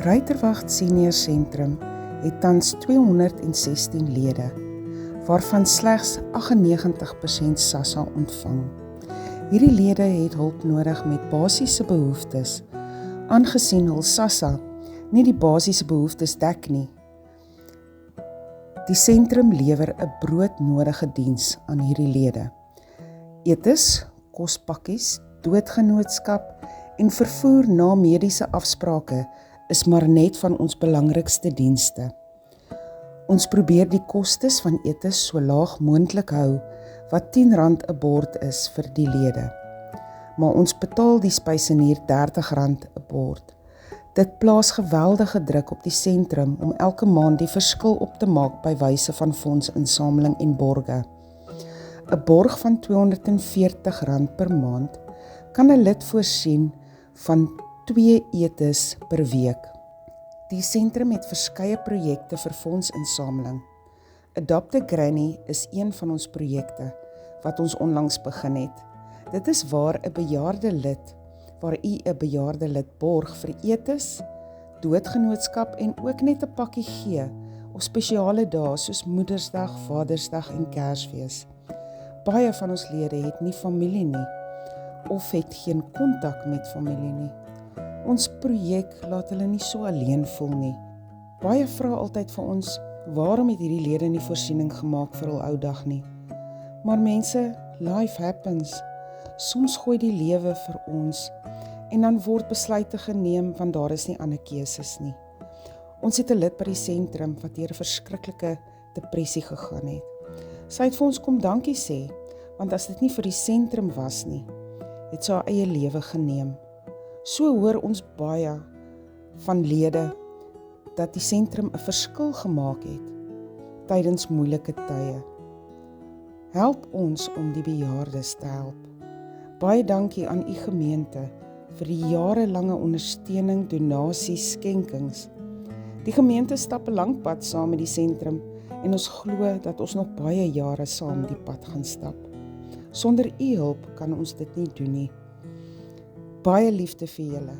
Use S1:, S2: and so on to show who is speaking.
S1: Ruiterwag Senior Sentrum het tans 216 lede, waarvan slegs 98% SASSA ontvang. Hierdie lede het hulp nodig met basiese behoeftes, aangesien hul SASSA nie die basiese behoeftes dek nie. Die sentrum lewer 'n broodnodige diens aan hierdie lede. Etes, kospakkies, doodgenootskap en vervoer na mediese afsprake is maar net van ons belangrikste dienste. Ons probeer die kostes van etes so laag moontlik hou, wat R10 'n bord is vir die lede. Maar ons betaal die spysenier R30 'n bord. Dit plaas geweldige druk op die sentrum om elke maand die verskil op te maak by wyse van fondsinsameling en borge. 'n Borg van R240 per maand kan 'n lid voorsien van 2 etes per week. Die sentrum het verskeie projekte vir fondsinsameling. Adopt a Granny is een van ons projekte wat ons onlangs begin het. Dit is waar 'n bejaarde lid borg vir etes, doodgenootskap en ook net 'n pakkie gee op spesiale dae soos Moedersdag, Vadersdag en Kersfees. Baie van ons lede het nie familie nie of het geen kontak met familie nie. Ons projek laat hulle nie so alleen voel nie. Baie vra altyd vir ons, waarom het hierdie lede nie voorsiening gemaak vir hul ou dag nie? Maar mense, life happens. Soms gooi die lewe vir ons en dan word besluite geneem want daar is nie ander keuses nie. Ons het 'n lid by die sentrum wat deur 'n verskriklike depressie gegaan het. Sy het vir ons kom dankie sê, want as dit nie vir die sentrum was nie, het sy haar eie lewe geneem. So hoor ons baie van lede dat die sentrum 'n verskil gemaak het tydens moeilike tye. Help ons om die bejaardes te help. Baie dankie aan u gemeente vir die jarelange ondersteuning, donasies, skenkings. Die gemeente stap 'n lang pad saam met die sentrum en ons glo dat ons nog baie jare saam die pad gaan stap. Sonder u hulp kan ons dit nie doen nie. Baie liefde vir julle.